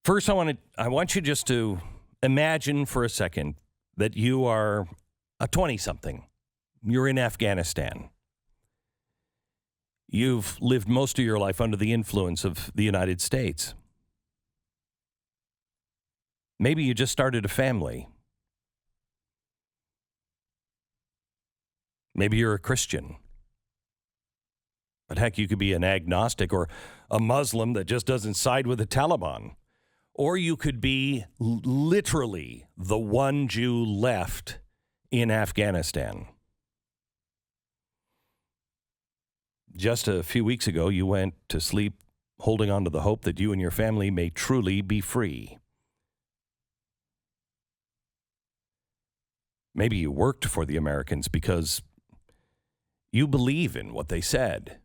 First, I want you just to imagine for a second that you are a 20-something. You're in Afghanistan. You've lived most of your life under the influence of the United States. Maybe you just started a family. Maybe you're a Christian. But heck, you could be an agnostic or a Muslim that just doesn't side with the Taliban. Or you could be literally the one Jew left in Afghanistan. Just a few weeks ago, you went to sleep holding on to the hope that you and your family may truly be free. Maybe you worked for the Americans because you believe in what they said.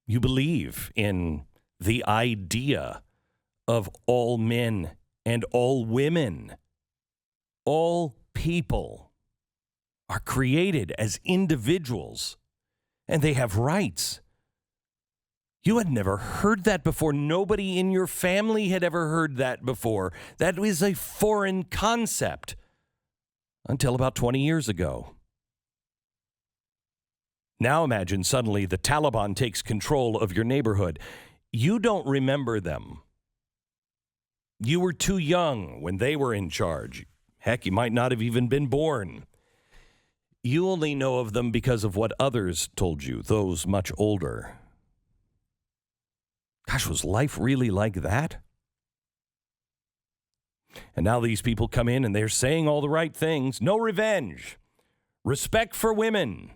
You believe in the idea of all men and all women. All people are created as individuals, and they have rights. You had never heard that before. Nobody in your family had ever heard that before. That was a foreign concept until about 20 years ago. Now imagine suddenly the Taliban takes control of your neighborhood. You don't remember them. You were too young when they were in charge. Heck, you might not have even been born. You only know of them because of what others told you, those much older. Gosh, was life really like that? And now these people come in and they're saying all the right things. No revenge. Respect for women.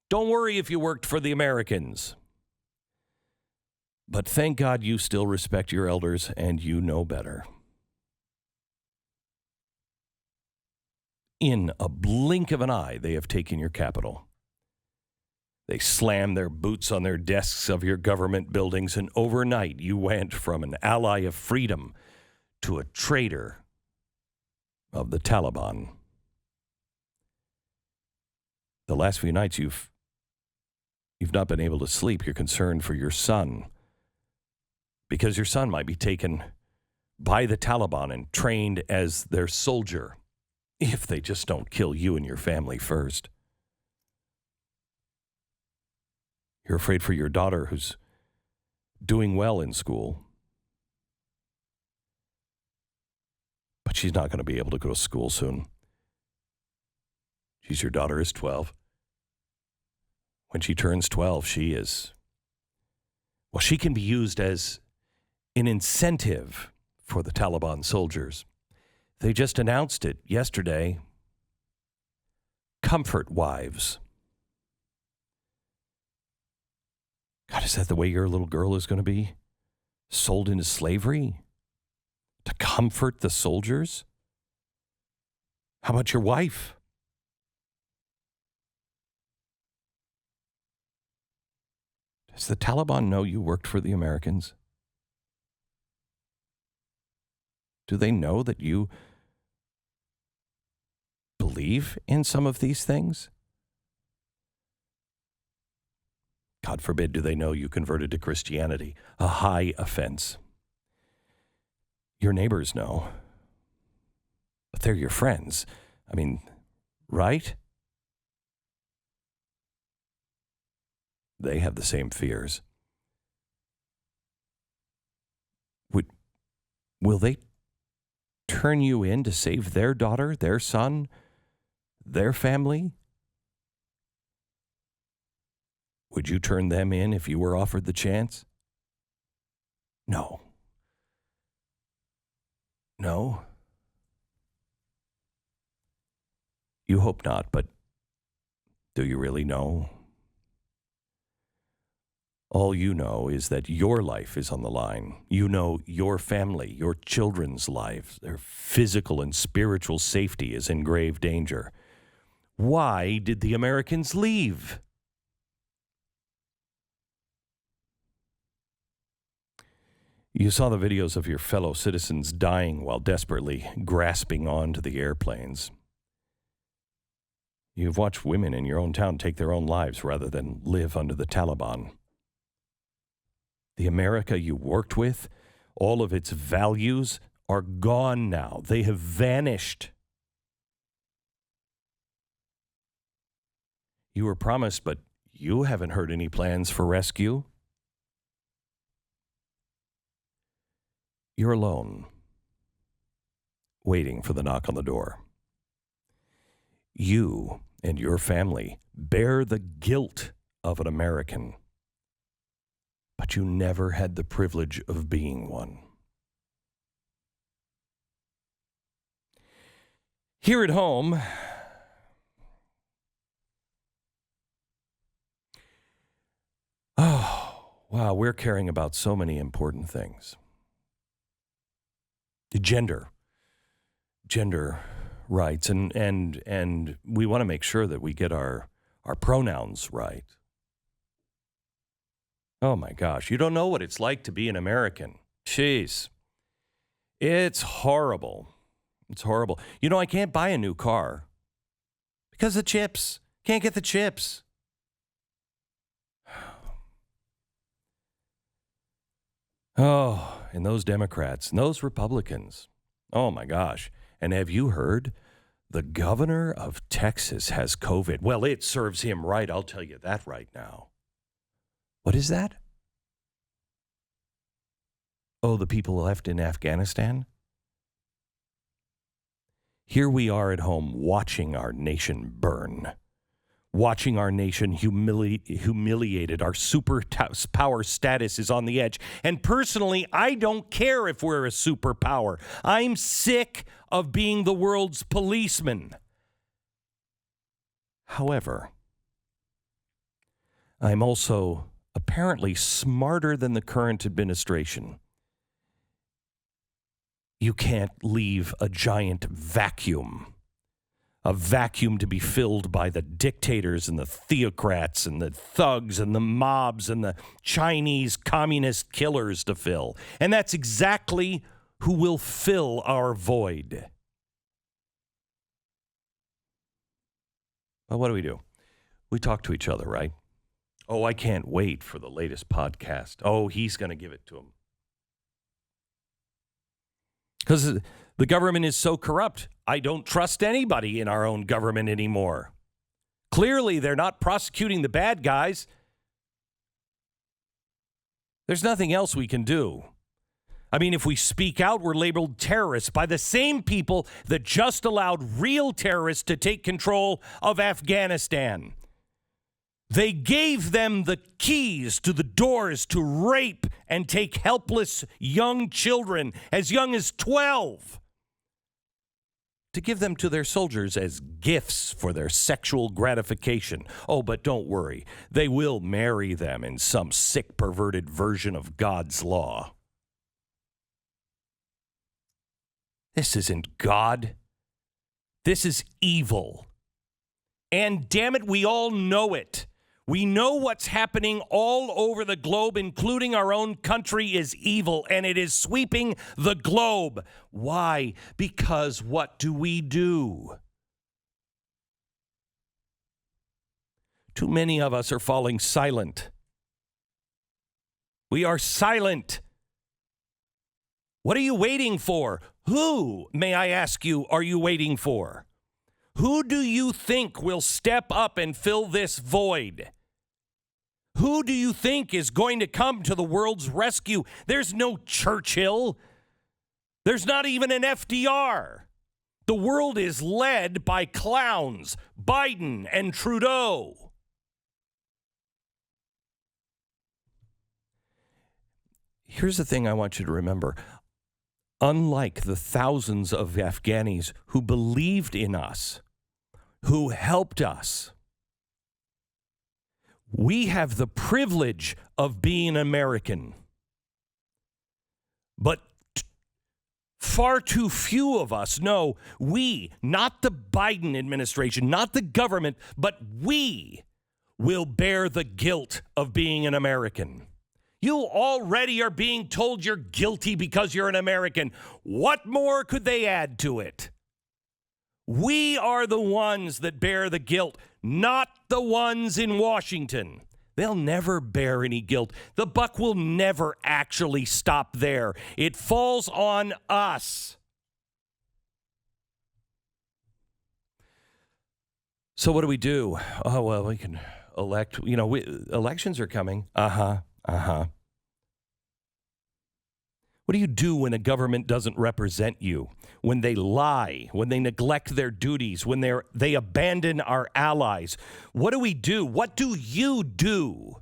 Don't worry if you worked for the Americans. But thank God you still respect your elders and you know better. In a blink of an eye, they have taken your capital. They slammed their boots on their desks of your government buildings, and overnight you went from an ally of freedom to a traitor of the Taliban. The last few nights you've not been able to sleep. You're concerned for your son because your son might be taken by the Taliban and trained as their soldier if they just don't kill you and your family first. You're afraid for your daughter who's doing well in school, but she's not going to be able to go to school soon. Your daughter is 12. When she turns 12, she can be used as an incentive for the Taliban soldiers. They just announced it yesterday. Comfort wives. God, is that the way your little girl is going to be? Sold into slavery? To comfort the soldiers? How about your wife? Does the Taliban know you worked for the Americans? Do they know that you believe in some of these things? God forbid, do they know you converted to Christianity? A high offense. Your neighbors know. But they're your friends. I mean, right? They have the same fears. Will they turn you in to save their daughter, their son, their family? Would you turn them in if you were offered the chance? No. No. You hope not, but do you really know? All you know is that your life is on the line. You know your family, your children's lives, their physical and spiritual safety is in grave danger. Why did the Americans leave? You saw the videos of your fellow citizens dying while desperately grasping onto the airplanes. You've watched women in your own town take their own lives rather than live under the Taliban. The America you worked with All of its values are gone now. They have vanished. You were promised, but you haven't heard any plans for rescue. You're alone, waiting for the knock on the door. You and your family bear the guilt of an American, but you never had the privilege of being one. Here at home, oh, wow, we're caring about so many important things. Gender rights, and we want to make sure that we get our pronouns right. Oh my gosh, you don't know what it's like to be an American. Jeez. It's horrible. It's horrible. You know, I can't buy a new car because of chips. Can't get the chips. Oh, and those Democrats, and those Republicans. Oh my gosh. And have you heard? The governor of Texas has COVID. Well, it serves him right. I'll tell you that right now. What is that? Oh, the people left in Afghanistan? Here we are at home watching our nation burn. Watching our nation humiliated. Our superpower status is on the edge. And personally, I don't care if we're a superpower. I'm sick of being the world's policeman. However, I'm also apparently smarter than the current administration. You can't leave a giant vacuum. A vacuum to be filled by the dictators and the theocrats and the thugs and the mobs and the Chinese communist killers to fill. And that's exactly who will fill our void. Well, what do? We talk to each other, right? Oh, I can't wait for the latest podcast. Oh, he's going to give it to him. Because the government is so corrupt. I don't trust anybody in our own government anymore. Clearly, they're not prosecuting the bad guys. There's nothing else we can do. I mean, if we speak out, we're labeled terrorists by the same people that just allowed real terrorists to take control of Afghanistan. They gave them the keys to the doors to rape and take helpless young children as young as 12. To give them to their soldiers as gifts for their sexual gratification. Oh, but don't worry. They will marry them in some sick, perverted version of God's law. This isn't God. This is evil. And damn it, we all know it. We know what's happening all over the globe, including our own country, is evil, and it is sweeping the globe. Why? Because what do? Too many of us are falling silent. We are silent. What are you waiting for? Who, may I ask you, are you waiting for? Who do you think will step up and fill this void? Who do you think is going to come to the world's rescue? There's no Churchill. There's not even an FDR. The world is led by clowns, Biden and Trudeau. Here's the thing I want you to remember. Unlike the thousands of Afghanis who believed in us, who helped us, we have the privilege of being American. But far too few of us know we, not the Biden administration, not the government, but we will bear the guilt of being an American. You already are being told you're guilty because you're an American. What more could they add to it? We are the ones that bear the guilt, not the ones in Washington. They'll never bear any guilt. The buck will never actually stop there. It falls on us. So what do we do? Oh, well, we can elect. Elections are coming. What do you do when a government doesn't represent you? When they lie, when they neglect their duties, when they abandon our allies? What do we do? What do you do?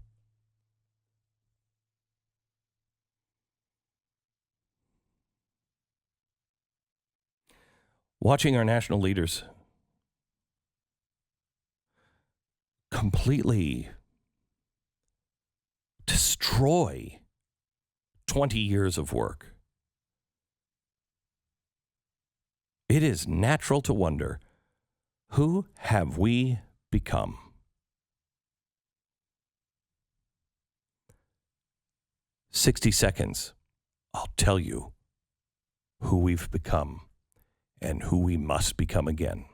Watching our national leaders completely destroy 20 years of work. It is natural to wonder, who have we become? "60 seconds. I'll tell you who we've become and who we must become again."